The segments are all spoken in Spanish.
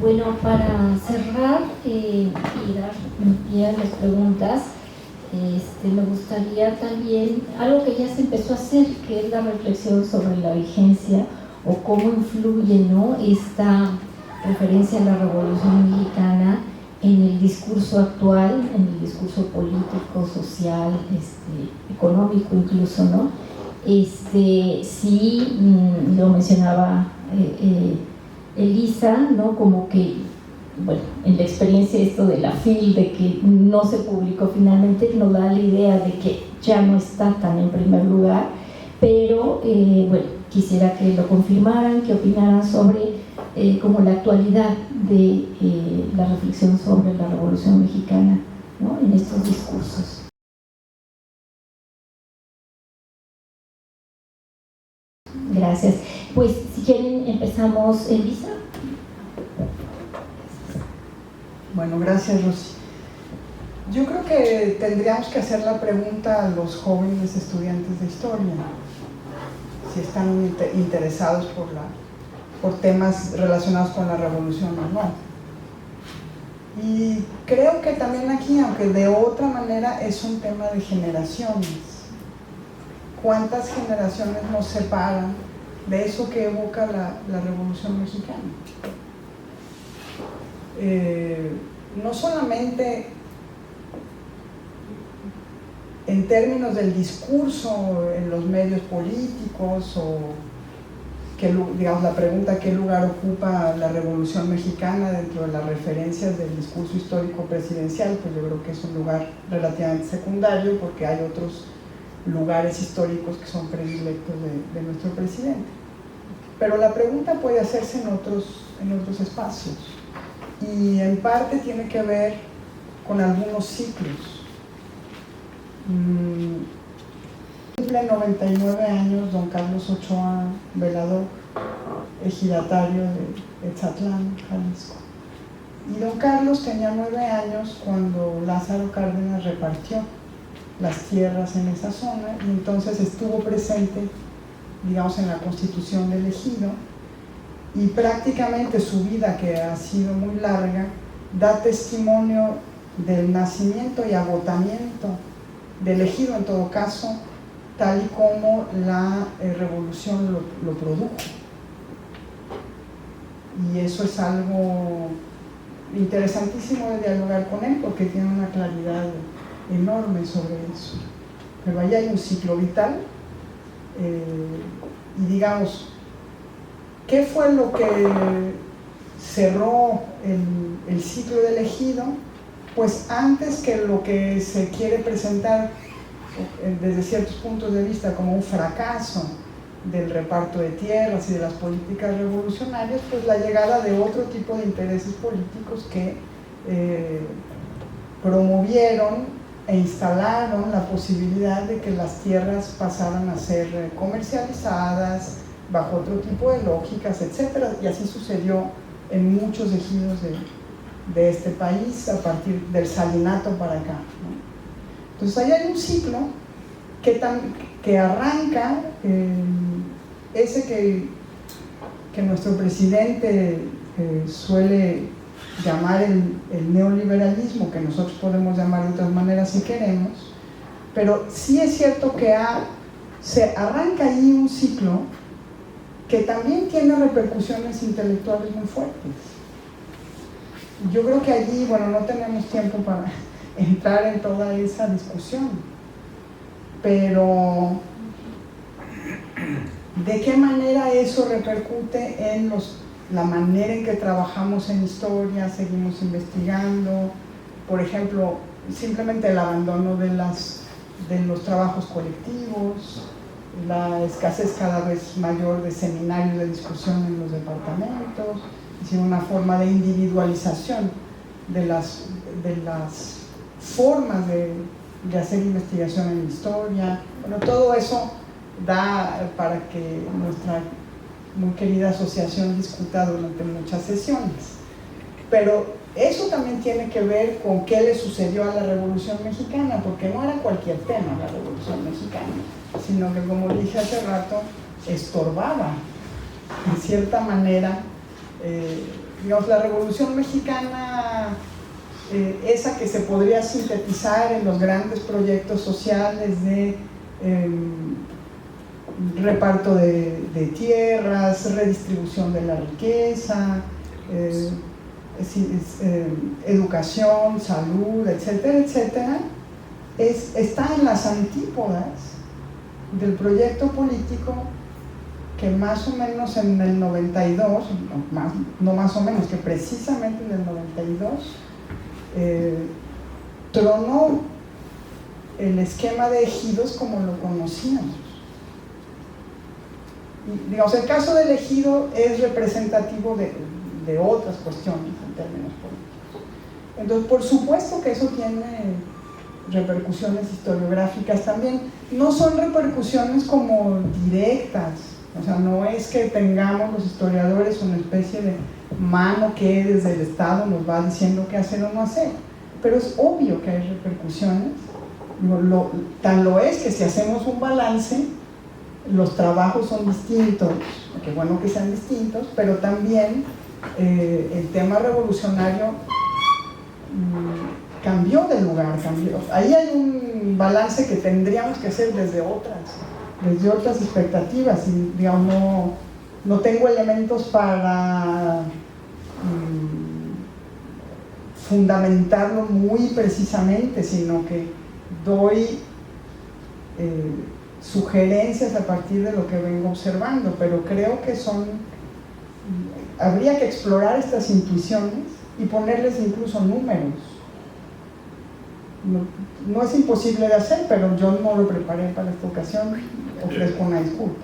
Bueno, para cerrar y dar pie a las preguntas, me gustaría también algo que ya se empezó a hacer, que es la reflexión sobre la vigencia o cómo influye, ¿no?, esta referencia a la Revolución Mexicana en el discurso actual, en el discurso político, social, económico incluso, ¿no? Sí, lo mencionaba Elisa, ¿no?, como que, bueno, en la experiencia esto de la FIL, de que no se publicó finalmente, nos da la idea de que ya no está tan en primer lugar, pero bueno, quisiera que lo confirmaran, que opinaran sobre como la actualidad de la reflexión sobre la Revolución Mexicana, ¿no?, en estos discursos. Gracias. Pues si quieren empezamos, Elisa. Bueno, gracias, Rosy. Yo creo que tendríamos que hacer la pregunta a los jóvenes estudiantes de historia, si están interesados por temas relacionados con la revolución o no. Y creo que también aquí, aunque de otra manera, es un tema de generaciones. ¿Cuántas generaciones nos separan de eso que evoca la Revolución Mexicana? No solamente en términos del discurso en los medios políticos o digamos, la pregunta ¿qué lugar ocupa la Revolución Mexicana dentro de las referencias del discurso histórico presidencial? Pues yo creo que es un lugar relativamente secundario, porque hay otros lugares históricos que son predilectos de nuestro presidente. Pero la pregunta puede hacerse en otros espacios, y en parte tiene que ver con algunos ciclos. Cumple 99 años don Carlos Ochoa Velador, ejidatario de Etzatlán, Jalisco. Y don Carlos tenía 9 años cuando Lázaro Cárdenas repartió las tierras en esa zona, y entonces estuvo presente, digamos, en la constitución del ejido, y prácticamente su vida, que ha sido muy larga, da testimonio del nacimiento y agotamiento del ejido, en todo caso, tal y como la revolución lo produjo. Y eso es algo interesantísimo de dialogar con él, porque tiene una claridad enorme sobre eso. Pero ahí hay un ciclo vital, y digamos, ¿qué fue lo que cerró el ciclo del ejido? Pues antes que lo que se quiere presentar desde ciertos puntos de vista como un fracaso del reparto de tierras y de las políticas revolucionarias, pues la llegada de otro tipo de intereses políticos que promovieron e instalaron la posibilidad de que las tierras pasaran a ser comercializadas bajo otro tipo de lógicas, etc. Y así sucedió en muchos ejidos de este país a partir del Salinato para acá, ¿no? Entonces ahí hay un ciclo que arranca, ese que nuestro presidente suele llamar el neoliberalismo, que nosotros podemos llamar de otras maneras si queremos, pero sí es cierto que se arranca ahí un ciclo que también tiene repercusiones intelectuales muy fuertes. Yo creo que allí, bueno, no tenemos tiempo para entrar en toda esa discusión, pero ¿de qué manera eso repercute en la manera en que trabajamos en historia, seguimos investigando? Por ejemplo, simplemente el abandono de los trabajos colectivos, la escasez cada vez mayor de seminarios de discusión en los departamentos, es decir, una forma de individualización de las formas de hacer investigación en historia. Bueno, todo eso da para que nuestra muy querida asociación discuta durante muchas sesiones. Pero eso también tiene que ver con qué le sucedió a la Revolución Mexicana, porque no era cualquier tema la Revolución Mexicana, sino que, como dije hace rato, estorbaba en cierta manera Digamos, la Revolución Mexicana, esa que se podría sintetizar en los grandes proyectos sociales de reparto de tierras, redistribución de la riqueza, educación, salud, etcétera, etcétera, está en las antípodas del proyecto político que más o menos en el 92, no más o menos, que precisamente en el 92 tronó el esquema de ejidos como lo conocíamos. Y, digamos, el caso del ejido es representativo de otras cuestiones en términos políticos. Entonces, por supuesto que eso tiene repercusiones historiográficas también. No son repercusiones como directas, o sea, no es que tengamos los historiadores una especie de mano que desde el Estado nos va diciendo qué hacer o no hacer, pero es obvio que hay repercusiones. Tan lo es que si hacemos un balance, los trabajos son distintos, qué bueno que sean distintos, pero también el tema revolucionario cambió de lugar, cambió. Ahí hay un balance que tendríamos que hacer desde otras expectativas, y digamos, no tengo elementos para fundamentarlo muy precisamente, sino que doy sugerencias a partir de lo que vengo observando, pero creo que habría que explorar estas intuiciones y ponerles incluso números. No es imposible de hacer, pero yo no lo preparé para esta ocasión, ofrezco una disculpa.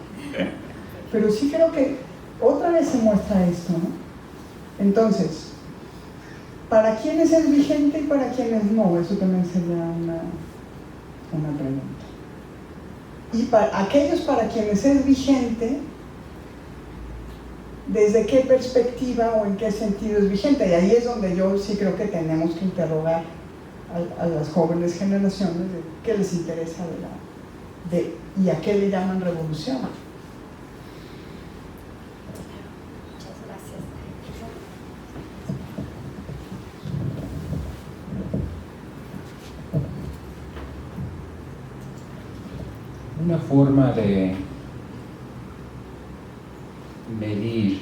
Pero sí creo que otra vez se muestra esto, ¿no? Entonces, ¿para quiénes es vigente y para quiénes no? Eso también sería una pregunta. Y para aquellos para quienes es vigente, ¿desde qué perspectiva o en qué sentido es vigente? Y ahí es donde yo sí creo que tenemos que interrogar a las jóvenes generaciones de qué les interesa y a qué le llaman revolución. Muchas gracias. Una forma de medir,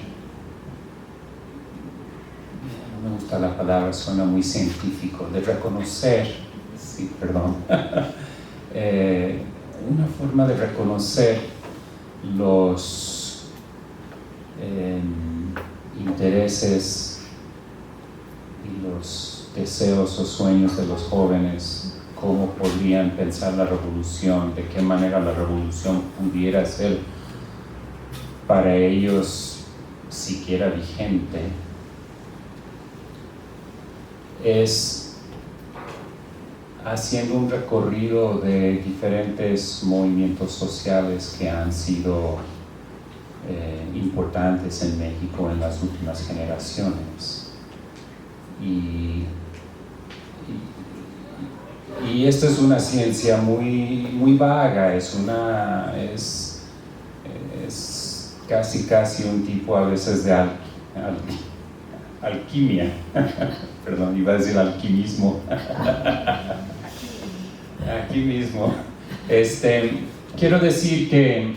no me gusta la palabra, suena muy científico, de reconocer, sí, perdón, una forma de reconocer los intereses y los deseos o sueños de los jóvenes, cómo podrían pensar la revolución, de qué manera la revolución pudiera ser para ellos siquiera vigente, es haciendo un recorrido de diferentes movimientos sociales que han sido importantes en México en las últimas generaciones. Y esta es una ciencia muy vaga, es casi un tipo a veces de alquimia, perdón, iba a decir alquimismo. Aquí mismo. Quiero decir que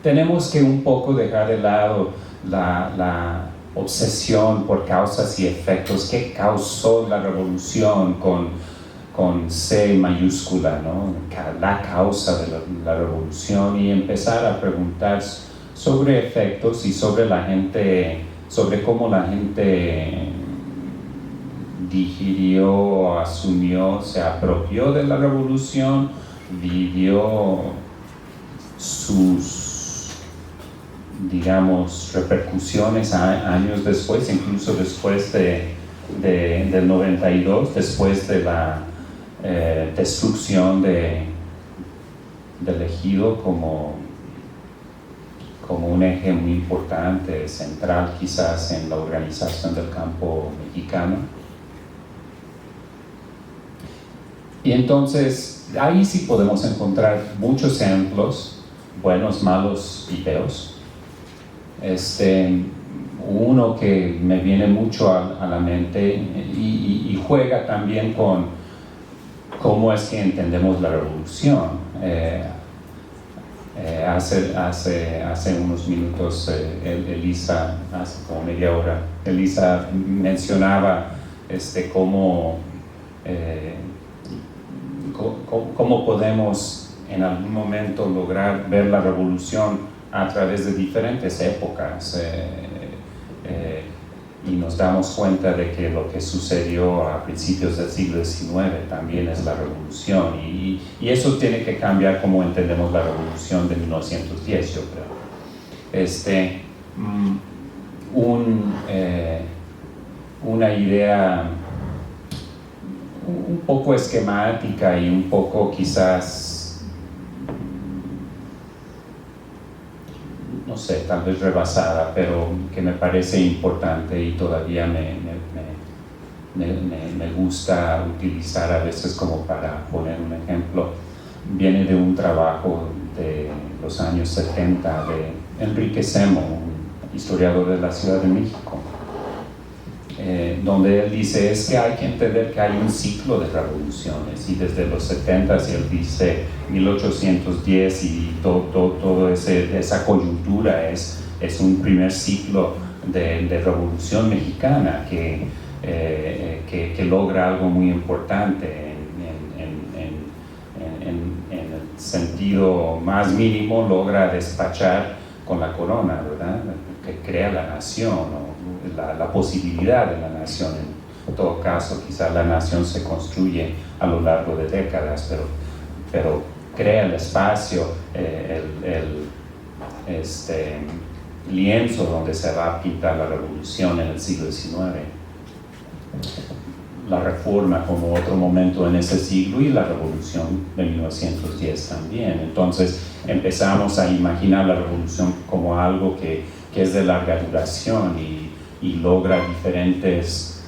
tenemos que un poco dejar de lado la obsesión por causas y efectos. ¿Qué causó la revolución con C mayúscula, ¿no? La causa de la revolución, y empezar a preguntar sobre efectos y sobre cómo la gente digirió, asumió, se apropió de la revolución, vivió sus, digamos, repercusiones años después, incluso después del 92, después de la destrucción del ejido como un eje muy importante, central quizás en la organización del campo mexicano. Y entonces ahí sí podemos encontrar muchos ejemplos, buenos, malos y feos. uno que me viene mucho a la mente y juega también con cómo es que entendemos la revolución. Hace unos minutos, Elisa, hace como media hora, Elisa mencionaba cómo podemos en algún momento lograr ver la revolución a través de diferentes épocas, y nos damos cuenta de que lo que sucedió a principios del siglo XIX también es la revolución, y eso tiene que cambiar como entendemos la revolución de 1910, yo creo. Una idea un poco esquemática y un poco quizás, no sé, tal vez rebasada, pero que me parece importante y todavía me gusta utilizar a veces como para poner un ejemplo. Viene de un trabajo de los años 70 de Enrique Semo, un historiador de la Ciudad de México, donde él dice es que hay que entender que hay un ciclo de revoluciones, y desde los 70, y él dice 1810 y todo esa coyuntura es un primer ciclo de revolución mexicana que logra algo muy importante en el sentido más mínimo, logra despachar con la corona, ¿verdad? Que crea la nación, o la posibilidad de la nación. En todo caso, quizás la nación se construye a lo largo de décadas, pero crea el espacio, el lienzo donde se va a pintar la revolución en el siglo XIX. La Reforma como otro momento en ese siglo, y la Revolución de 1910 también. Entonces empezamos a imaginar la revolución como algo que es de larga duración y logra diferentes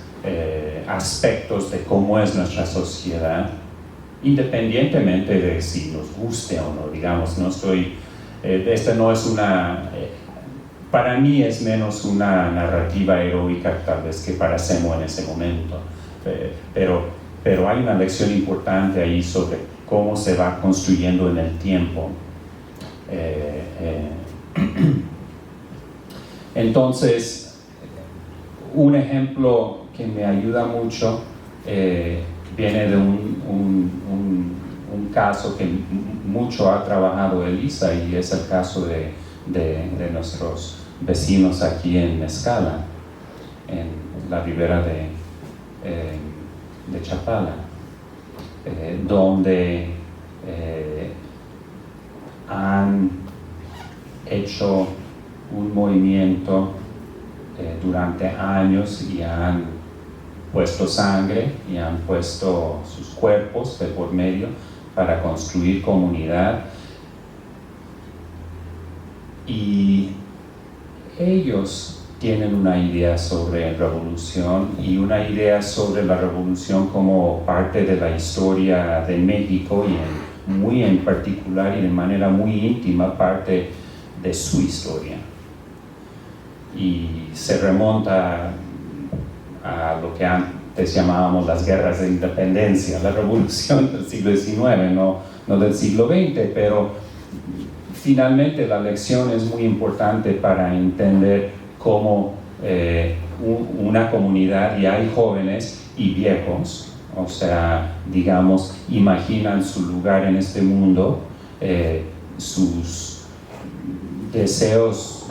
aspectos de cómo es nuestra sociedad, independientemente de si nos guste o no. Digamos, no estoy, no es una, para mí es menos una narrativa heroica tal vez que para Semo en ese momento, pero hay una lección importante ahí sobre cómo se va construyendo en el tiempo. Entonces, un ejemplo que me ayuda mucho viene de un caso que mucho ha trabajado Elisa, y es el caso de nuestros vecinos aquí en Mezcala, en la ribera de Chapala, donde han hecho un movimiento durante años, y han puesto sangre y han puesto sus cuerpos de por medio para construir comunidad, y ellos tienen una idea sobre revolución, y una idea sobre la revolución como parte de la historia de México, y muy en particular y de manera muy íntima parte de su historia, y se remonta a lo que antes llamábamos las guerras de independencia, la revolución del siglo XIX, no del siglo XX, pero finalmente la lección es muy importante para entender cómo una comunidad, y hay jóvenes y viejos, o sea, digamos, imaginan su lugar en este mundo, sus deseos,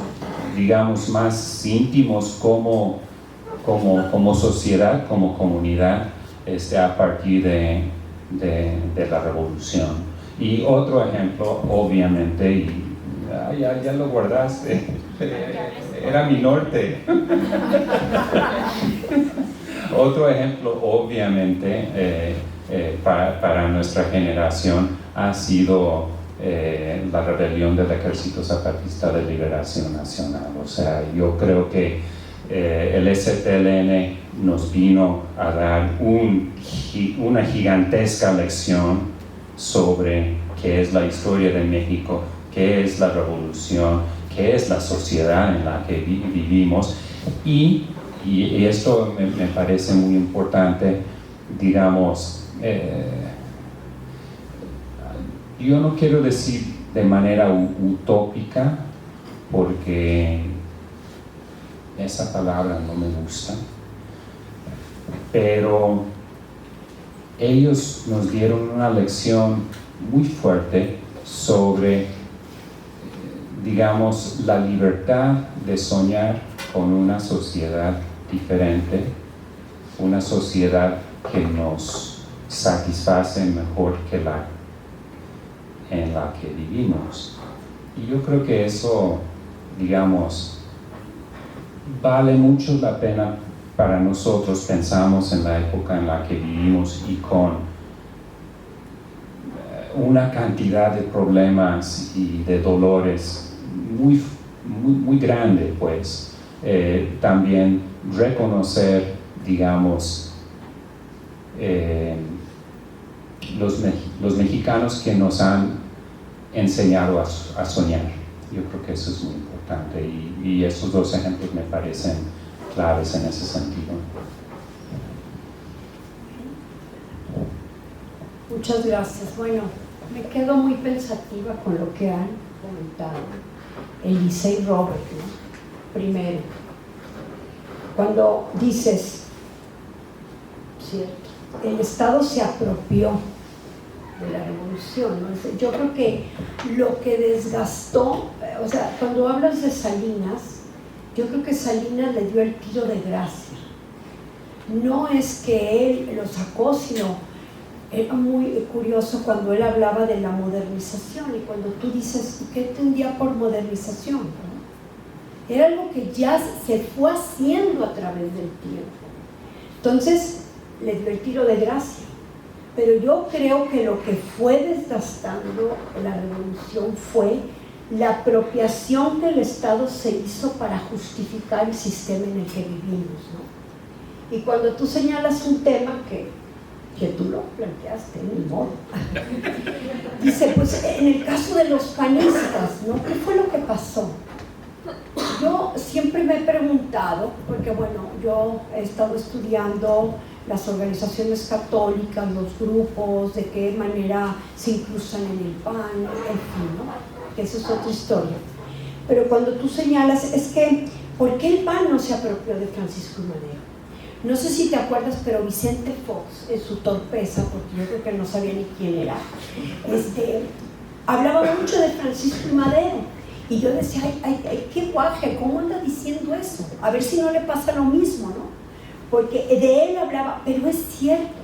digamos, más íntimos como sociedad, como comunidad, a partir de la revolución. Y otro ejemplo, obviamente, y ya lo guardaste, era mi norte. Otro ejemplo, obviamente, para nuestra generación ha sido la rebelión del Ejército Zapatista de Liberación Nacional. O sea, yo creo que el STLN nos vino a dar una gigantesca lección sobre qué es la historia de México, qué es la revolución, qué es la sociedad en la que vivimos, Y esto me parece muy importante, digamos, yo no quiero decir de manera utópica, porque esa palabra no me gusta, pero ellos nos dieron una lección muy fuerte sobre, digamos, la libertad de soñar con una sociedad diferente, una sociedad que nos satisface mejor que la en la que vivimos. Y yo creo que eso, digamos, vale mucho la pena para nosotros. Pensamos en la época en la que vivimos y con una cantidad de problemas y de dolores muy grande, pues. También reconocer, digamos, los mexicanos que nos han enseñado a soñar. Yo creo que eso es muy importante, y esos dos ejemplos me parecen claves en ese sentido. Muchas gracias. Bueno, me quedo muy pensativa con lo que han comentado Elisa y Robert, ¿no? Primero, cuando dices, cierto, el Estado se apropió de la revolución, ¿no? Yo creo que lo que desgastó, o sea, cuando hablas de Salinas, yo creo que Salinas le dio el tiro de gracia. No es que él lo sacó, sino era muy curioso cuando él hablaba de la modernización, y cuando tú dices, ¿qué entendía por modernización? ¿No? Era algo que ya se fue haciendo a través del tiempo. Entonces, le dio el tiro de gracia. Pero yo creo que lo que fue desgastando la revolución fue la apropiación que el Estado se hizo para justificar el sistema en el que vivimos, ¿no? Y cuando tú señalas un tema que tú lo planteaste, ni modo, dice, pues en el caso de los panistas, ¿no? ¿Qué fue lo que pasó? Yo siempre me he preguntado, porque bueno, yo he estado estudiando las organizaciones católicas, los grupos, de qué manera se incrustan en el PAN, en fin, ¿no? Que eso es otra historia. Pero cuando tú señalas, es que, ¿por qué el PAN no se apropió de Francisco y Madero? No sé si te acuerdas, pero Vicente Fox, en su torpeza, porque yo creo que no sabía ni quién era, hablaba mucho de Francisco y Madero. Y yo decía, ay, qué guaje, ¿cómo anda diciendo eso? A ver si no le pasa lo mismo, ¿no? Porque de él hablaba, pero es cierto.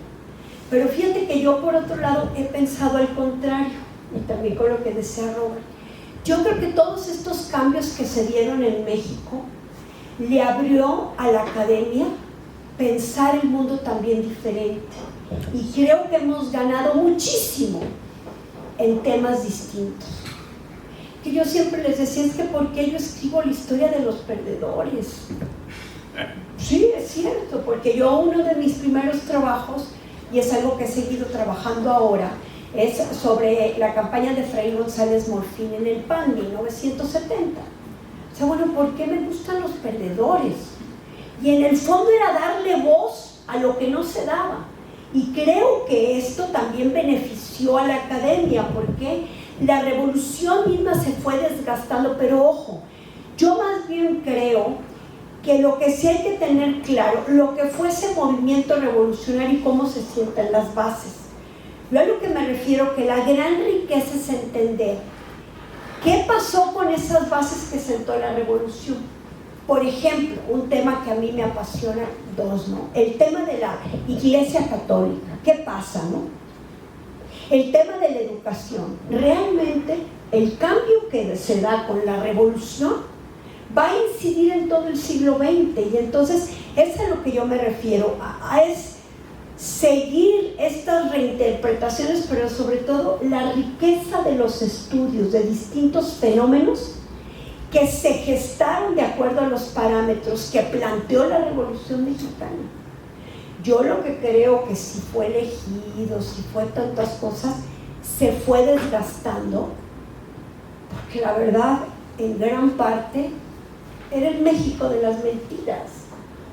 Pero fíjate que yo, por otro lado, he pensado al contrario, y también con lo que decía Robert. Yo creo que todos estos cambios que se dieron en México le abrió a la academia pensar el mundo también diferente. Y creo que hemos ganado muchísimo en temas distintos. Que yo siempre les decía, es que ¿por qué yo escribo la historia de los perdedores? Sí, es cierto, porque yo uno de mis primeros trabajos, y es algo que he seguido trabajando ahora, es sobre la campaña de Fray González Morfín en el PAN, 1970. O sea, bueno, ¿por qué me gustan los perdedores? Y en el fondo era darle voz a lo que no se daba. Y creo que esto también benefició a la academia, porque la revolución misma se fue desgastando. Pero ojo, yo más bien creo que lo que sí hay que tener claro, lo que fue ese movimiento revolucionario y cómo se sientan las bases. Yo a lo que me refiero, que la gran riqueza es entender qué pasó con esas bases que sentó la revolución. Por ejemplo, un tema que a mí me apasiona, dos, ¿no? El tema de la Iglesia Católica. ¿Qué pasa, no? El tema de la educación. Realmente, el cambio que se da con la revolución va a incidir en todo el siglo XX. Y entonces, es a lo que yo me refiero, es seguir estas reinterpretaciones, pero sobre todo la riqueza de los estudios de distintos fenómenos que se gestaron de acuerdo a los parámetros que planteó la Revolución Mexicana. Yo lo que creo que si fue elegido, si fue tantas cosas, se fue desgastando, porque la verdad, en gran parte, era el México de las mentiras.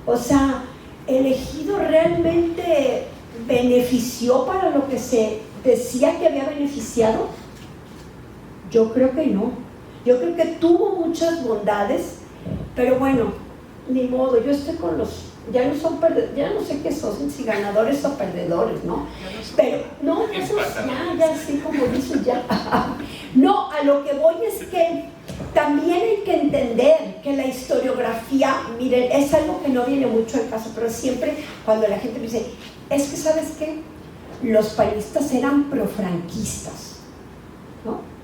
O sea, ¿el ejido realmente benefició para lo que se decía que había beneficiado? Yo creo que no. Yo creo que tuvo muchas bondades, pero bueno, ni modo, yo estoy con los, ya no son ya no sé qué son, si ganadores o perdedores, ¿no? Pero, no, eso ya, así como dicen, ya. No, a lo que voy es que también hay que entender que la historiografía, miren, es algo que no viene mucho al caso, pero siempre cuando la gente me dice, es que, ¿sabes qué? Los panistas eran profranquistas, ¿no?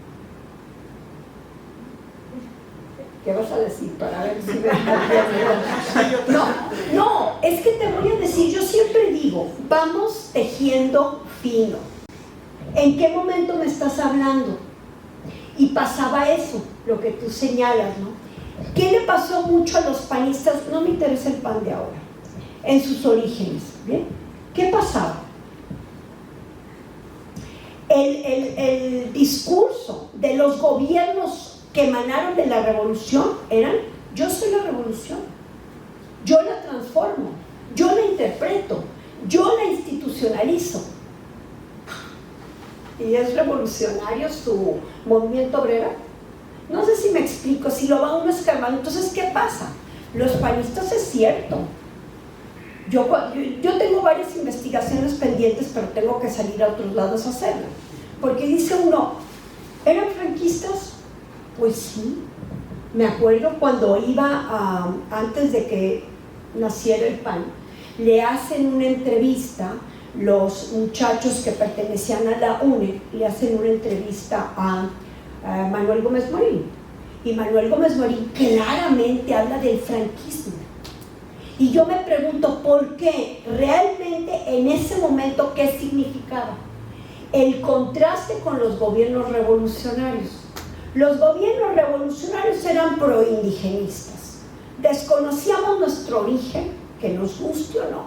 ¿Qué vas a decir para ver si me No, es que te voy a decir, yo siempre digo, vamos tejiendo fino. ¿En qué momento me estás hablando? Y pasaba eso, lo que tú señalas, ¿no? ¿Qué le pasó mucho a los panistas? No me interesa el pan de ahora, en sus orígenes, ¿bien? ¿Qué pasaba? El discurso de los gobiernos que emanaron de la revolución eran: yo soy la revolución, yo la transformo, yo la interpreto, yo la institucionalizo. ¿Y es revolucionario su movimiento obrero? No sé si me explico, si lo va uno escarbando. Entonces, ¿qué pasa? Los panistas, es cierto, yo tengo varias investigaciones pendientes, pero tengo que salir a otros lados a hacerlo, porque dice uno, ¿eran franquistas? Pues sí, me acuerdo cuando iba antes de que naciera el PAN, le hacen una entrevista, los muchachos que pertenecían a la UNE, le hacen una entrevista a Manuel Gómez Morín, y Manuel Gómez Morín claramente habla del franquismo, y yo me pregunto por qué, realmente en ese momento, ¿qué significaba? El contraste con los gobiernos revolucionarios. Los gobiernos revolucionarios eran proindigenistas, desconocíamos nuestro origen, que nos guste o no,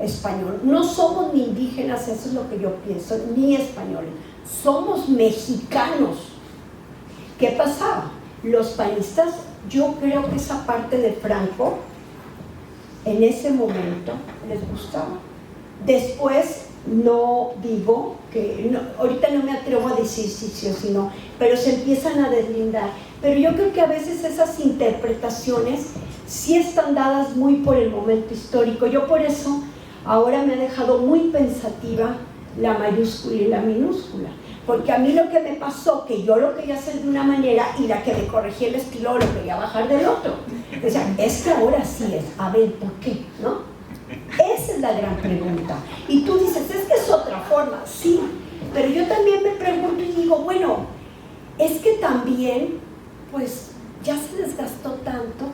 español. No somos ni indígenas, eso es lo que yo pienso, ni españoles, somos mexicanos. ¿Qué pasaba? Los panistas, yo creo que esa parte de Franco, en ese momento, les gustaba. Después, no digo que, no, ahorita no me atrevo a decir sí o sí no, pero se empiezan a deslindar. Pero yo creo que a veces esas interpretaciones sí están dadas muy por el momento histórico. Yo por eso ahora me ha dejado muy pensativa la mayúscula y la minúscula, porque a mí lo que me pasó, que yo lo quería hacer de una manera y la que me corregía el estilo lo quería bajar del otro. O sea, es que ahora sí es, a ver, ¿por qué? ¿No? Esa es la gran pregunta. Y tú dices, es que es otra forma, sí, pero yo también me pregunto y digo, bueno, es que también, pues, ya se desgastó tanto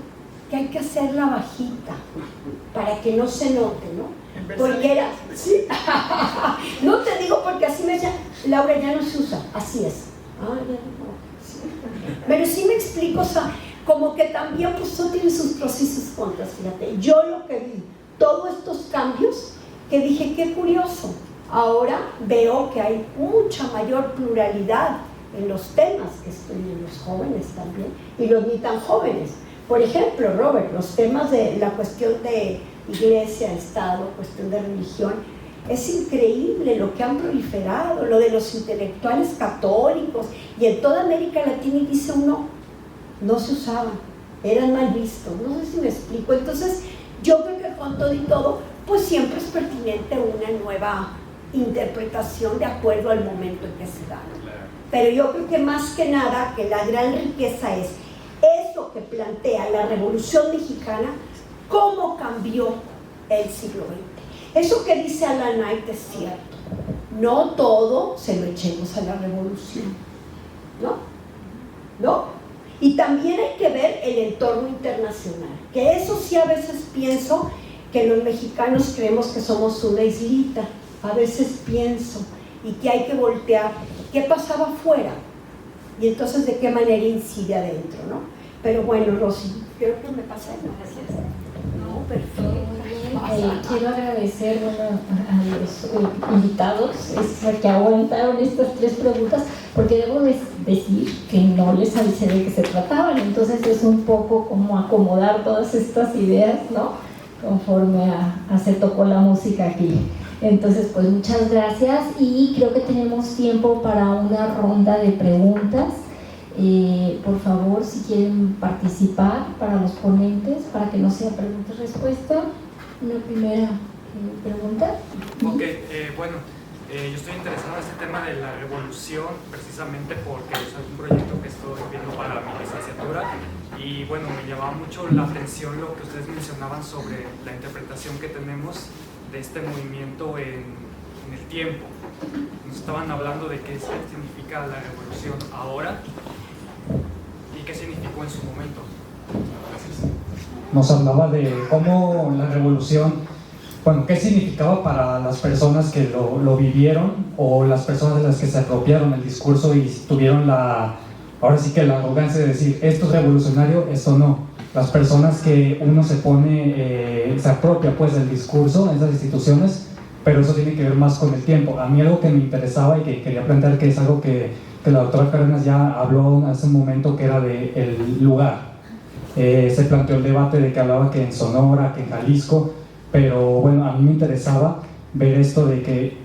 que hay que hacerla bajita para que no se note, ¿no? Porque era, sí, no te digo porque así me decía, Laura, ya no se usa, así es. Ah, ya no, sí. Pero sí me explico, o sea, como que también pues todo tiene sus pros y sus contras, fíjate, yo lo que vi, todos estos cambios, que dije, qué curioso, ahora veo que hay mucha mayor pluralidad en los temas que estudian los jóvenes también, y los ni tan jóvenes. Por ejemplo, Robert, los temas de la cuestión de iglesia, Estado, cuestión de religión, es increíble lo que han proliferado, lo de los intelectuales católicos, y en toda América Latina, y dice uno, no se usaban, eran mal vistos, no sé si me explico. Entonces, yo creo que con todo y todo, pues siempre es pertinente una nueva interpretación de acuerdo al momento en que se da. Pero yo creo que más que nada, que la gran riqueza es eso que plantea la Revolución Mexicana, cómo cambió el siglo XX. Eso que dice Alan Knight es cierto. No todo se lo echemos a la Revolución, ¿no? ¿No? Y también hay que ver el entorno internacional, que eso sí a veces pienso que los mexicanos creemos que somos una islita, a veces pienso, y que hay que voltear, ¿qué pasaba afuera? Y entonces de qué manera incide adentro, ¿no? Pero bueno, Rosy, creo que me pasa. Gracias. No, perfecto. quiero agradecer a los invitados que aguantaron estas 3 preguntas, porque debo decir que no les avisé de qué se trataban, entonces es un poco como acomodar todas estas ideas, ¿no? Conforme a se tocó la música aquí. Entonces, pues muchas gracias y creo que tenemos tiempo para una ronda de preguntas. Por favor, si quieren participar para los ponentes, para que no sea pregunta y respuesta. Una primera pregunta. Ok, bueno, yo estoy interesado en este tema de la revolución precisamente porque es un proyecto que estoy viendo para mi licenciatura y bueno, me llamaba mucho la atención lo que ustedes mencionaban sobre la interpretación que tenemos de este movimiento en el tiempo. Nos estaban hablando de qué significa la revolución ahora y qué significó en su momento. Gracias. Nos hablaba de cómo la revolución, bueno, qué significaba para las personas que lo vivieron o las personas de las que se apropiaron el discurso y tuvieron ahora sí que la arrogancia de decir esto es revolucionario, esto no. Las personas que uno se apropia pues del discurso en esas instituciones, pero eso tiene que ver más con el tiempo. A mí algo que me interesaba y que quería plantear, que es algo que la doctora Cárdenas ya habló hace un momento, que era del lugar. Se planteó el debate de que hablaba que en Sonora, que en Jalisco, pero bueno, a mí me interesaba ver esto de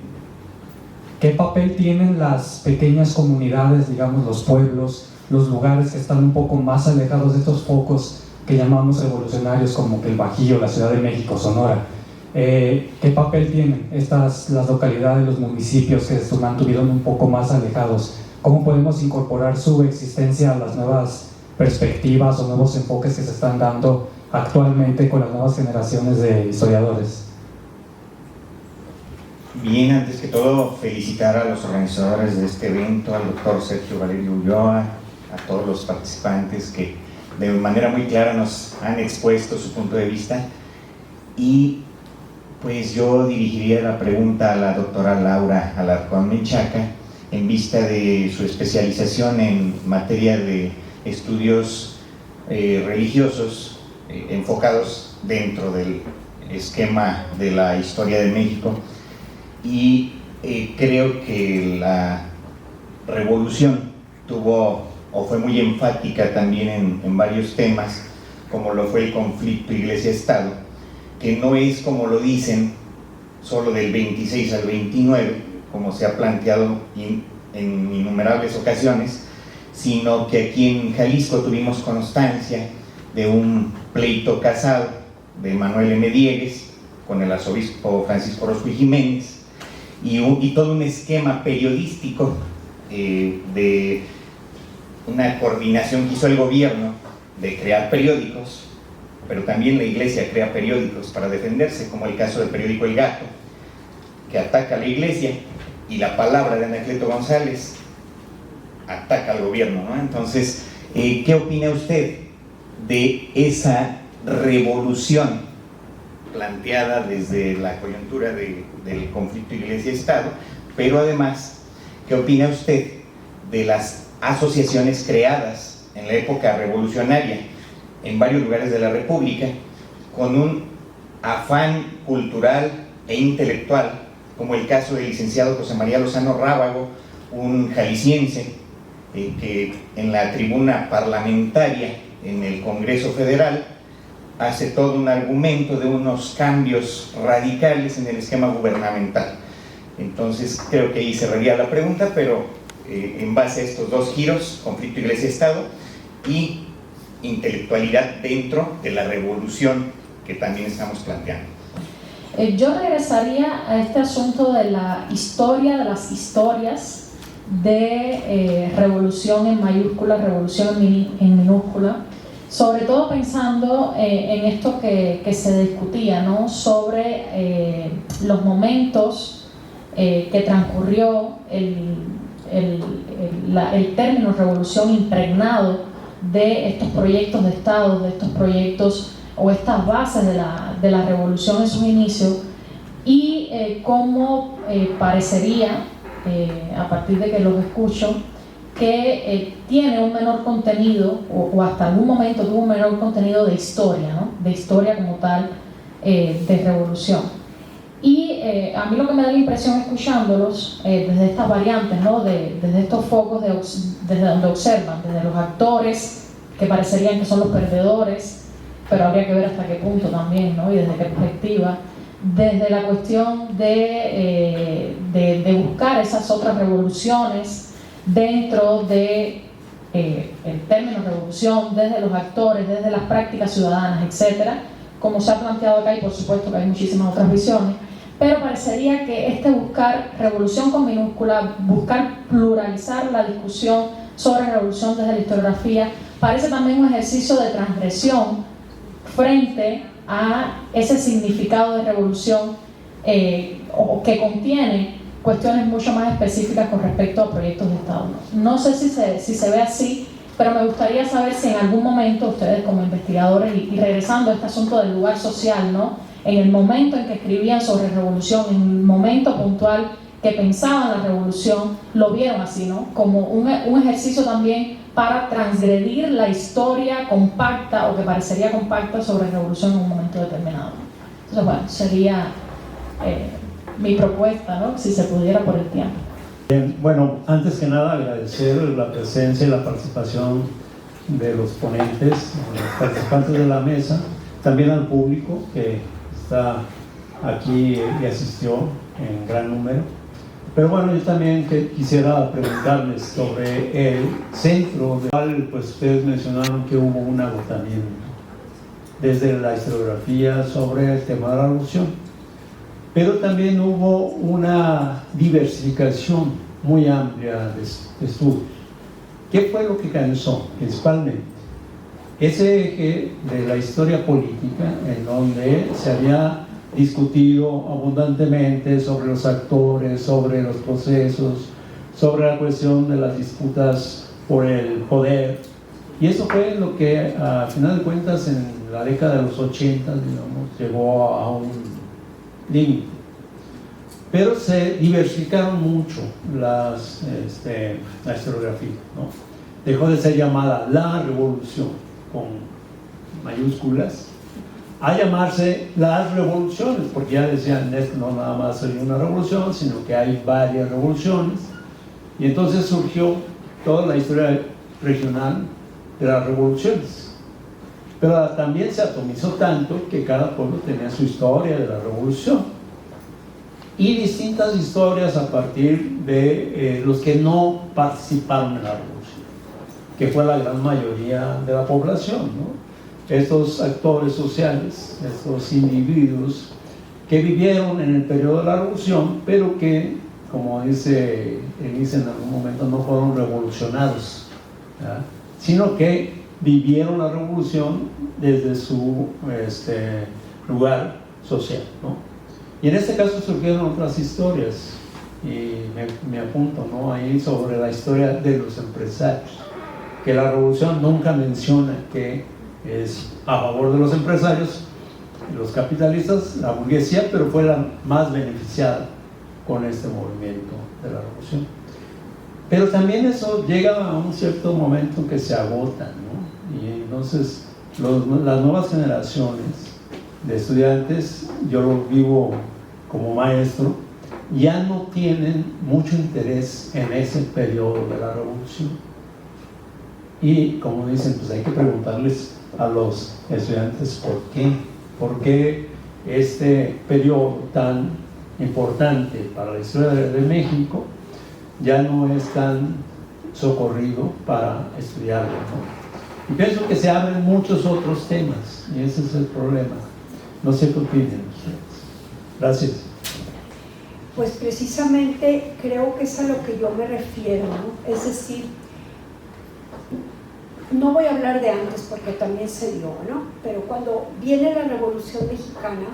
qué papel tienen las pequeñas comunidades, digamos los pueblos, los lugares que están un poco más alejados de estos focos que llamamos revolucionarios, como que el Bajío, la Ciudad de México, Sonora. ¿Qué papel tienen las localidades, los municipios que se mantuvieron un poco más alejados? ¿Cómo podemos incorporar su existencia a las nuevas perspectivas o nuevos enfoques que se están dando actualmente con las nuevas generaciones de historiadores? Bien, antes que todo, felicitar a los organizadores de este evento, al doctor Sergio Valerio Ulloa, a todos los participantes que de manera muy clara nos han expuesto su punto de vista. Y pues yo dirigiría la pregunta a la doctora Laura Alarcón Menchaca en vista de su especialización en materia de estudios religiosos enfocados dentro del esquema de la historia de México, y creo que la revolución fue muy enfática también en varios temas, como lo fue el conflicto Iglesia-Estado, que no es, como lo dicen, solo del 26 al 29, como se ha planteado en innumerables ocasiones, sino que aquí en Jalisco tuvimos constancia de un pleito casado de Manuel M. Diegues con el arzobispo Francisco Orozco y Jiménez, y todo un esquema periodístico de una coordinación que hizo el gobierno de crear periódicos, pero también la Iglesia crea periódicos para defenderse, como el caso del periódico El Gato, que ataca a la Iglesia, y La Palabra de Anacleto González ataca al gobierno, ¿no? Entonces, ¿qué opina usted de esa revolución planteada desde la coyuntura del conflicto Iglesia-Estado? Pero además, ¿qué opina usted de las asociaciones creadas en la época revolucionaria en varios lugares de la República con un afán cultural e intelectual, como el caso del licenciado José María Lozano Rábago, un jalisciense que en la tribuna parlamentaria en el Congreso Federal hace todo un argumento de unos cambios radicales en el esquema gubernamental? Entonces creo que ahí cerraría la pregunta, pero en base a estos dos giros, conflicto Iglesia-Estado y intelectualidad dentro de la revolución que también estamos planteando. Yo regresaría a este asunto de la historia, de las historias de revolución en mayúscula, revolución en minúscula, sobre todo pensando en esto que se discutía, ¿no? Sobre los momentos que transcurrió el término revolución impregnado de estos proyectos de Estado, de estos proyectos o estas bases de la revolución en sus inicios, y cómo parecería, a partir de que los escucho, que tiene un menor contenido, o hasta algún momento tuvo un menor contenido de historia, ¿no? De historia como tal, de revolución. Y a mí lo que me da la impresión escuchándolos, desde estas variantes, ¿no? Desde estos focos, desde donde observan, desde los actores que parecerían que son los perdedores, pero habría que ver hasta qué punto también, ¿no? Y desde qué perspectiva, desde la cuestión de buscar esas otras revoluciones dentro de el término revolución, desde los actores, desde las prácticas ciudadanas, etcétera, como se ha planteado acá, y por supuesto que hay muchísimas otras visiones, pero parecería que buscar revolución con minúscula, buscar pluralizar la discusión sobre revolución desde la historiografía, parece también un ejercicio de transgresión frente a ese significado de revolución que contiene cuestiones mucho más específicas con respecto a proyectos de Estado. No sé si se ve así, pero me gustaría saber si en algún momento ustedes como investigadores, y regresando a este asunto del lugar social, ¿no? En el momento en que escribían sobre revolución, en el momento puntual que pensaban la revolución, lo vieron así, ¿no? Como un ejercicio también para transgredir la historia compacta o que parecería compacta sobre revolución en un momento determinado. Entonces, bueno, sería mi propuesta, ¿no? Si se pudiera por el tiempo. Bien, bueno, antes que nada agradecer la presencia y la participación de los ponentes, de los participantes de la mesa, también al público que está aquí y asistió en gran número. Pero bueno, yo también quisiera preguntarles sobre el centro del cual pues ustedes mencionaron que hubo un agotamiento desde la historiografía sobre el tema de la revolución, pero también hubo una diversificación muy amplia de estudios. ¿Qué fue lo que causó principalmente? Ese eje de la historia política, en donde se había discutido abundantemente sobre los actores, sobre los procesos, sobre la cuestión de las disputas por el poder. Y eso fue lo que, a final de cuentas, en la década de los 80, digamos, llegó a un límite. Pero se diversificaron mucho la historiografía, ¿no? Dejó de ser llamada la revolución, con mayúsculas, a llamarse las revoluciones, porque ya decían, no nada más hay una revolución, sino que hay varias revoluciones. Y entonces surgió toda la historia regional de las revoluciones. Pero también se atomizó tanto que cada pueblo tenía su historia de la revolución. Y distintas historias a partir de los que no participaron en la revolución, que fue la gran mayoría de la población, ¿no? Estos actores sociales, estos individuos que vivieron en el periodo de la revolución, pero que, como dice Elise en algún momento, no fueron revolucionados, ¿verdad? Sino que vivieron la revolución desde su lugar social, ¿no? Y en este caso surgieron otras historias, y me apunto, ¿no?, ahí sobre la historia de los empresarios, que la revolución nunca menciona que es a favor de los empresarios, los capitalistas, la burguesía, pero fue la más beneficiada con este movimiento de la revolución. Pero también eso llega a un cierto momento que se agota, ¿no? Y entonces las nuevas generaciones de estudiantes, yo lo vivo como maestro, ya no tienen mucho interés en ese periodo de la revolución. Y como dicen, pues hay que preguntarles a los estudiantes por qué este periodo tan importante para la historia de México ya no es tan socorrido para estudiarlo, ¿no? Y pienso que se abren muchos otros temas, y ese es el problema. No sé qué opinan ustedes. Gracias. Pues precisamente creo que es a lo que yo me refiero, ¿no? Es decir, no voy a hablar de antes porque también se dio, ¿no? Pero cuando viene la Revolución Mexicana,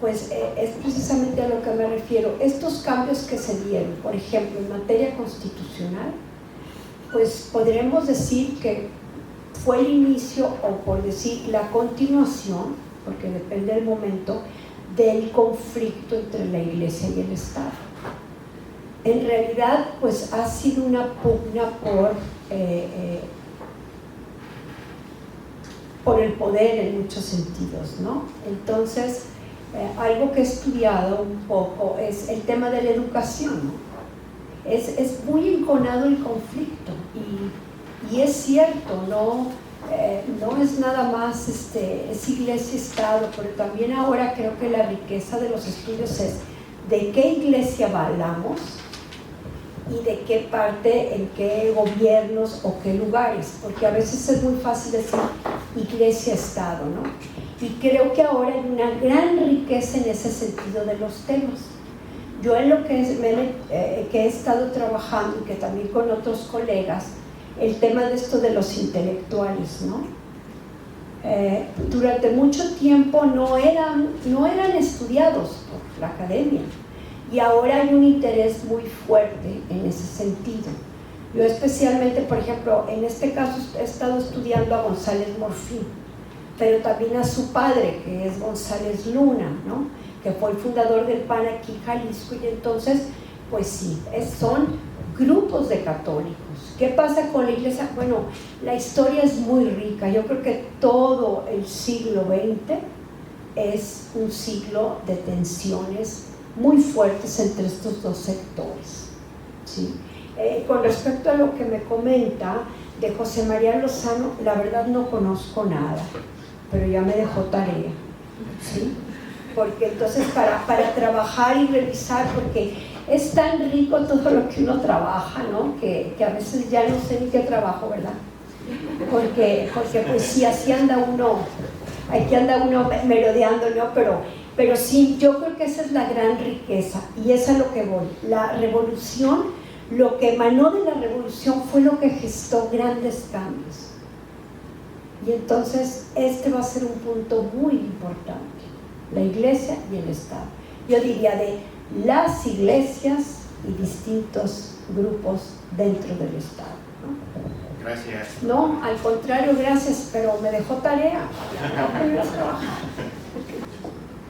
pues es precisamente a lo que me refiero. Estos cambios que se dieron, por ejemplo, en materia constitucional, pues podremos decir que fue el inicio, o por decir la continuación, porque depende del momento, del conflicto entre la Iglesia y el Estado. En realidad, pues ha sido una pugna por por el poder en muchos sentidos, ¿no? Entonces, algo que he estudiado un poco es el tema de la educación, ¿no? Es muy enconado el conflicto y es cierto, no es nada más es iglesia-estado, pero también ahora creo que la riqueza de los estudios es de qué iglesia hablamos y de qué parte, en qué gobiernos o qué lugares, porque a veces es muy fácil decir iglesia-estado, ¿no? Y creo que ahora hay una gran riqueza en ese sentido de los temas. Yo en lo que he estado trabajando y que también con otros colegas, el tema de esto de los intelectuales, ¿no? Durante mucho tiempo no eran estudiados por la academia y ahora hay un interés muy fuerte en ese sentido. Yo especialmente, por ejemplo, en este caso he estado estudiando a González Morfín, pero también a su padre, que es González Luna, ¿no? Que fue el fundador del PAN aquí en Jalisco, y entonces, pues sí, son grupos de católicos. ¿Qué pasa con la iglesia? Bueno, la historia es muy rica. Yo creo que todo el siglo XX es un siglo de tensiones muy fuertes entre estos dos sectores, ¿sí? Con respecto a lo que me comenta de José María Lozano, la verdad no conozco nada, pero ya me dejó tarea, ¿sí? Porque entonces para trabajar y revisar, porque es tan rico todo lo que uno trabaja, ¿no? Que a veces ya no sé ni qué trabajo, ¿verdad? Porque pues sí, así anda uno, aquí anda uno merodeando, ¿no? Pero sí, yo creo que esa es la gran riqueza, y es a lo que voy. La revolución, lo que emanó de la revolución fue lo que gestó grandes cambios. Y entonces va a ser un punto muy importante, la iglesia y el Estado. Yo diría de las iglesias y distintos grupos dentro del Estado, ¿no? Gracias. No, al contrario, gracias, pero me dejó tarea.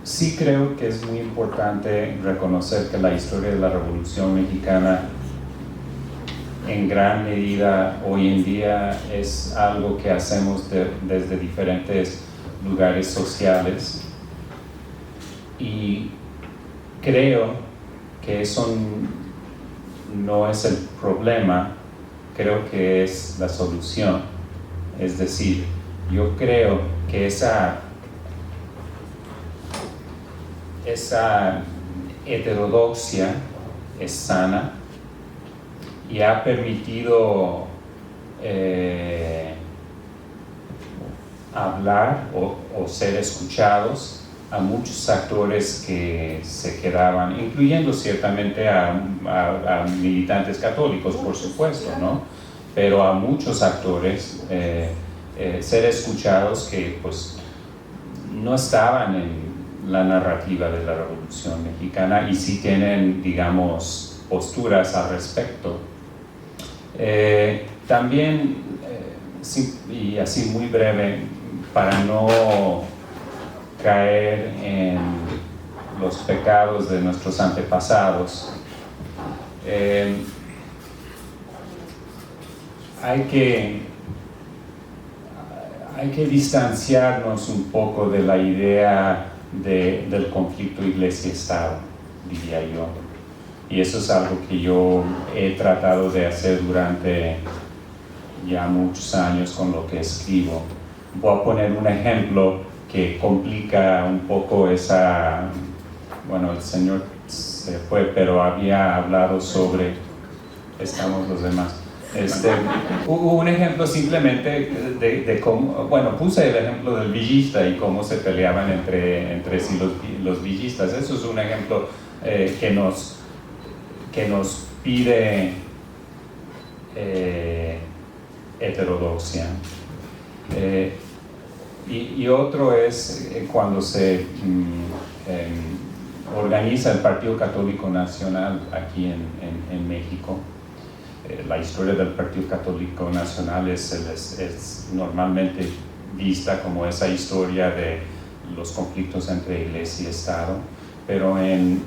Sí creo que es muy importante reconocer que la historia de la Revolución Mexicana en gran medida hoy en día es algo que hacemos desde diferentes lugares sociales, y creo que eso no es el problema, creo que es la solución. Es decir, yo creo que esa heterodoxia es sana y ha permitido hablar o ser escuchados a muchos actores que se quedaban, incluyendo ciertamente a militantes católicos, por supuesto, ¿no? Pero a muchos actores ser escuchados que pues no estaban en la narrativa de la Revolución Mexicana y sí tienen, digamos, posturas al respecto. También, y así muy breve, para no caer en los pecados de nuestros antepasados, hay que distanciarnos un poco de la idea del conflicto iglesia-estado, diría yo. Y eso es algo que yo he tratado de hacer durante ya muchos años con lo que escribo. Voy a poner un ejemplo que complica un poco esa... Bueno, el señor se fue, pero había hablado sobre... Estamos los demás. Un ejemplo simplemente de cómo... Bueno, puse el ejemplo del villista y cómo se peleaban entre sí los villistas. Eso es un ejemplo que nos pide heterodoxia. Y otro es cuando se organiza el Partido Católico Nacional aquí en México. La historia del Partido Católico Nacional es normalmente vista como esa historia de los conflictos entre Iglesia y Estado, pero en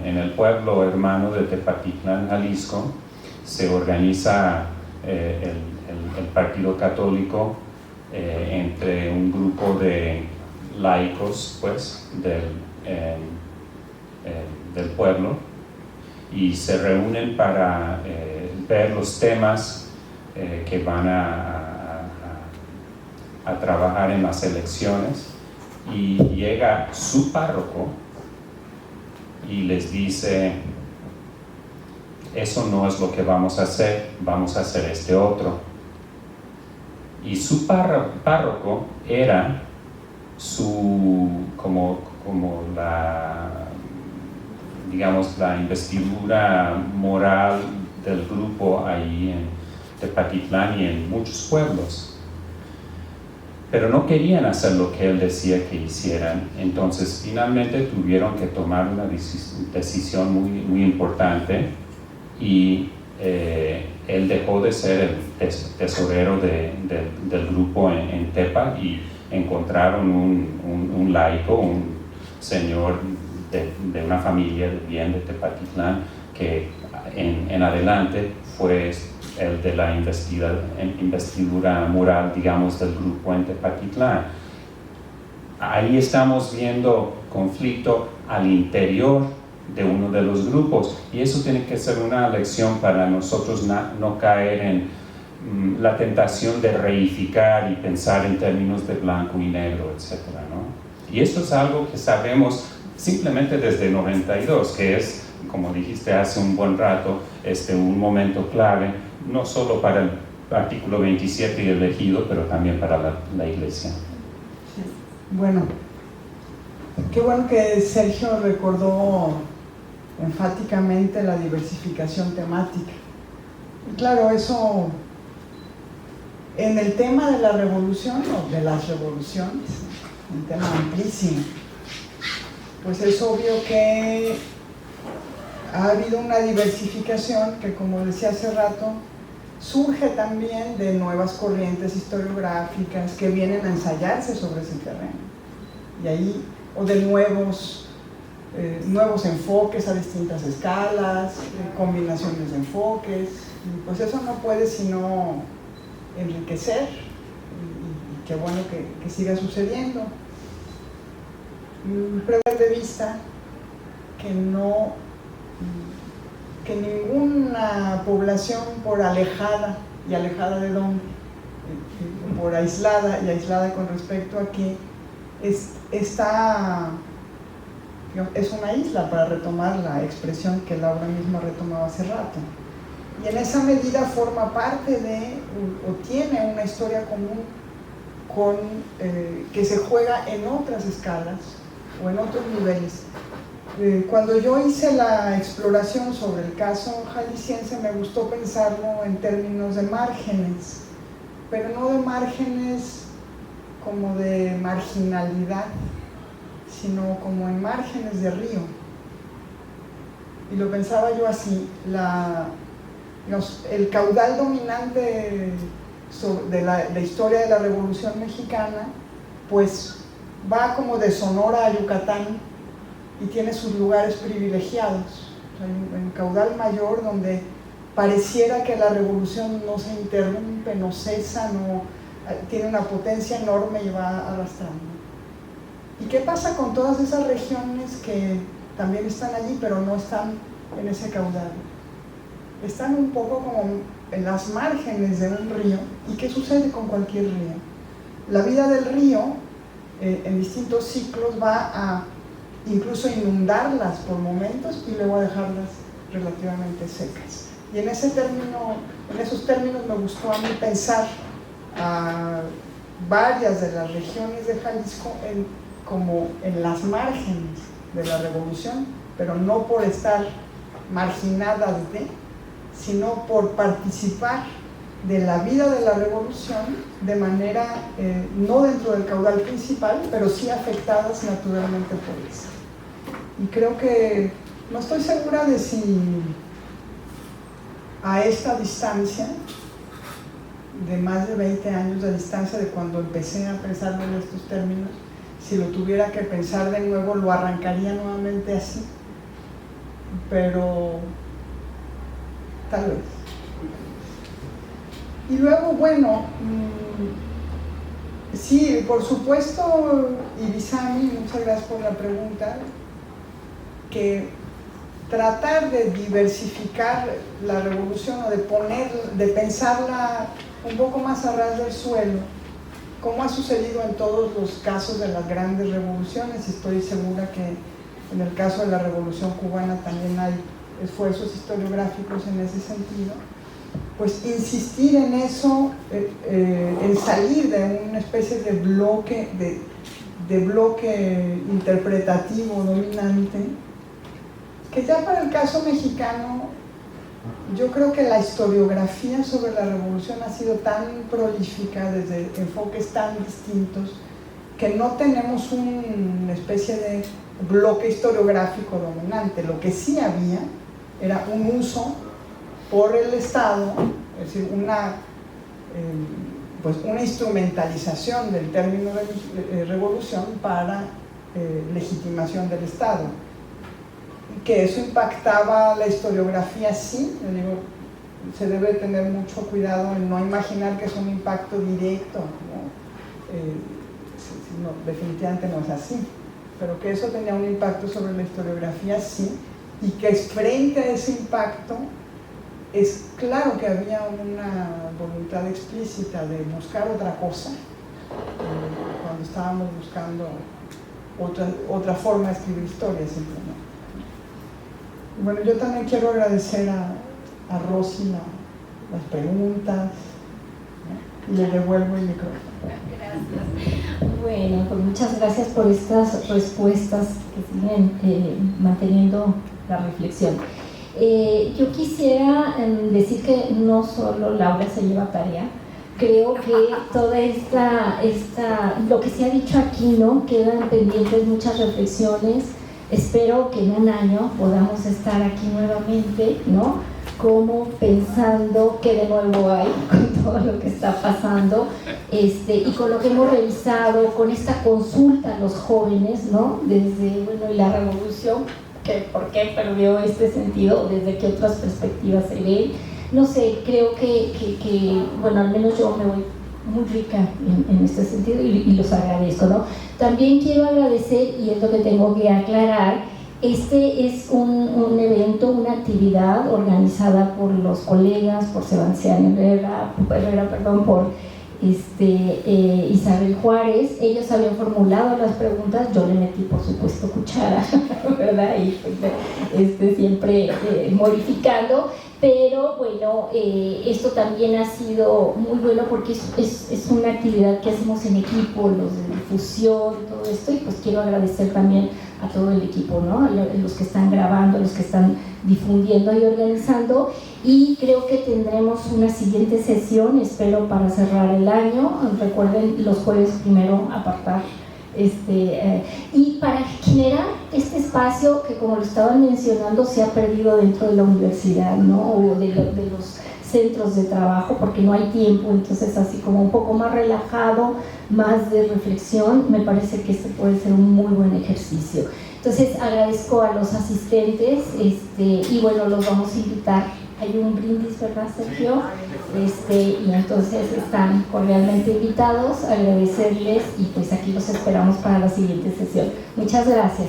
el pueblo hermano de Tepatitlán, Jalisco, se organiza el el Partido Católico entre un grupo de laicos, pues, del pueblo, y se reúnen para ver los temas que van a trabajar en las elecciones, y llega su párroco y les dice: eso no es lo que vamos a hacer este otro. Y su párroco era como la investidura moral del grupo ahí en Tepatitlán y en muchos pueblos. Pero no querían hacer lo que él decía que hicieran, entonces finalmente tuvieron que tomar una decisión muy, muy importante, y él dejó de ser el tesorero del grupo en Tepa, y encontraron un laico, un señor de una familia de bien de Tepatitlán, que en adelante fue el de la investidura moral, digamos, del grupo en Tepatitlán. Ahí estamos viendo conflicto al interior de uno de los grupos, y eso tiene que ser una lección para nosotros, no caer en la tentación de reificar y pensar en términos de blanco y negro, etc., ¿no? Y esto es algo que sabemos simplemente desde 92, que es, como dijiste hace un buen rato, un momento clave, no solo para el artículo 27 y el ejido, pero también para la Iglesia. Bueno, qué bueno que Sergio recordó enfáticamente la diversificación temática. Y claro, eso en el tema de la revolución o de las revoluciones, un tema amplísimo, pues es obvio que ha habido una diversificación que, como decía hace rato, surge también de nuevas corrientes historiográficas que vienen a ensayarse sobre ese terreno, y ahí, o de nuevos enfoques a distintas escalas, combinaciones de enfoques, y pues eso no puede sino enriquecer, y qué bueno que siga sucediendo. Perder de vista que ninguna población, por alejada, y alejada de dónde, por aislada y aislada con respecto a que es una isla, para retomar la expresión que Laura misma retomaba hace rato, y en esa medida forma parte de o tiene una historia común que se juega en otras escalas o en otros niveles. Cuando yo hice la exploración sobre el caso jalisciense, me gustó pensarlo en términos de márgenes, pero no de márgenes como de marginalidad, sino como en márgenes de río. Y lo pensaba yo así: el caudal dominante de la historia de la Revolución Mexicana, pues va como de Sonora a Yucatán, y tiene sus lugares privilegiados. Hay un caudal mayor donde pareciera que la revolución no se interrumpe, no cesa, tiene una potencia enorme y va arrastrando. ¿Y qué pasa con todas esas regiones que también están allí, pero no están en ese caudal? Están un poco como en las márgenes de un río. ¿Y qué sucede con cualquier río? La vida del río, en distintos ciclos, va a incluso inundarlas por momentos y luego a dejarlas relativamente secas. Y en esos términos me gustó a mí pensar a varias de las regiones de Jalisco como en las márgenes de la revolución, pero no por estar marginadas sino por participar de la vida de la revolución de manera, no dentro del caudal principal, pero sí afectadas naturalmente por eso. Y creo que, no estoy segura de si a esta distancia, de más de 20 años de distancia de cuando empecé a pensarlo en estos términos, si lo tuviera que pensar de nuevo, lo arrancaría nuevamente así, pero tal vez. Y luego, bueno, sí, por supuesto, Ibizami, muchas gracias por la pregunta, que tratar de diversificar la revolución o de pensarla un poco más a ras del suelo, como ha sucedido en todos los casos de las grandes revoluciones. Estoy segura que en el caso de la Revolución Cubana también hay esfuerzos historiográficos en ese sentido. Pues insistir en eso, en salir de una especie de bloque, de bloque interpretativo dominante, que ya para el caso mexicano, yo creo que la historiografía sobre la revolución ha sido tan prolífica desde enfoques tan distintos que no tenemos una especie de bloque historiográfico dominante. Lo que sí había era un uso por el Estado, es decir, una instrumentalización del término de revolución para legitimación del Estado. Que eso impactaba la historiografía, sí, yo digo, se debe tener mucho cuidado en no imaginar que es un impacto directo, ¿no? Definitivamente no es así, pero que eso tenía un impacto sobre la historiografía, sí, y que frente a ese impacto es claro que había una voluntad explícita de buscar otra cosa, cuando estábamos buscando otra forma de escribir historia, simplemente. Bueno, yo también quiero agradecer a Rosy las preguntas, ¿no? Y le devuelvo el micrófono. Gracias. Bueno, pues muchas gracias por estas respuestas que siguen manteniendo la reflexión. Yo quisiera decir que no solo Laura se lleva tarea, creo que toda lo que se ha dicho aquí, ¿no? Quedan pendientes muchas reflexiones. Espero que en un año podamos estar aquí nuevamente, ¿no? Como pensando qué de nuevo hay con todo lo que está pasando, y con lo que hemos revisado, con esta consulta a los jóvenes, ¿no? Desde, bueno, y la revolución, ¿por qué perdió este sentido? ¿Desde qué otras perspectivas se ven? No sé, creo que bueno, al menos yo me voy muy rica en este sentido y los agradezco, ¿no? También quiero agradecer, y es lo que tengo que aclarar, este es un evento, una actividad organizada por los colegas, por Sebastián Herrera, por Isabel Juárez. Ellos habían formulado las preguntas, yo le metí por supuesto cuchara, ¿verdad? Y pues, siempre modificando. Pero bueno, esto también ha sido muy bueno porque es una actividad que hacemos en equipo, los de difusión, todo esto, y pues quiero agradecer también a todo el equipo, ¿no? A los que están grabando, a los que están difundiendo y organizando, y creo que tendremos una siguiente sesión, espero para cerrar el año. Recuerden, los jueves primero apartar. Y para generar este espacio que, como lo estaban mencionando, se ha perdido dentro de la universidad, ¿no? O de los centros de trabajo, porque no hay tiempo. Entonces, así como un poco más relajado, más de reflexión, me parece que este puede ser un muy buen ejercicio. Entonces, agradezco a los asistentes, y bueno, los vamos a invitar. Hay un brindis, ¿verdad, Sergio? Y entonces están cordialmente invitados, agradecerles, y pues aquí los esperamos para la siguiente sesión. Muchas gracias.